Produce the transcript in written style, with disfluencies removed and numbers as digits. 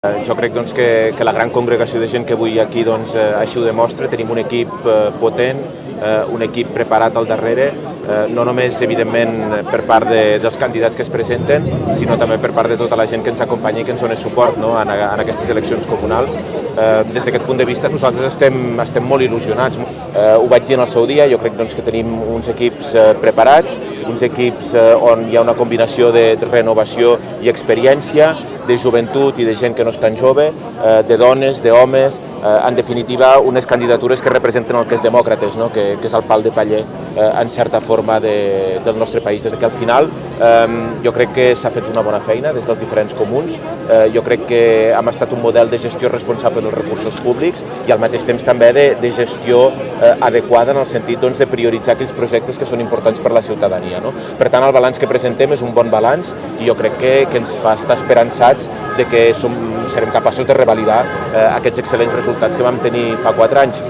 Jo crec que la gran congregació de gent que avui aquí així ho demostra. Tenim un equip potent, un equip preparat al darrere, no només evidentment per part dels candidats que es presenten, sinó també per part de tota la gent que ens acompanya i que ens dona suport en aquestes eleccions comunals. Des d'aquest punt de vista nosaltres estem molt il·lusionats. Ho vaig dir en el seu dia, jo crec que tenim uns equips preparats, uns equips on hi ha una combinació de renovació i experiència, de joventut i de gent que no és tan jove, de dones, d'homes, en definitiva unes candidatures que representen el que és demòcrates, que és el pal de paller en certa forma del nostre país. Des que al final jo crec que s'ha fet una bona feina des dels diferents comuns, jo crec que hem estat un model de gestió responsable dels recursos públics i al mateix temps també de gestió adequada en el sentit de prioritzar aquells projectes que són importants per a la ciutadania. Per tant, el balanç que presentem és un bon balanç i jo crec que ens fa estar esperançats de que serem capaços de revalidar aquests excel·lents resultats que vam tenir fa 4 anys.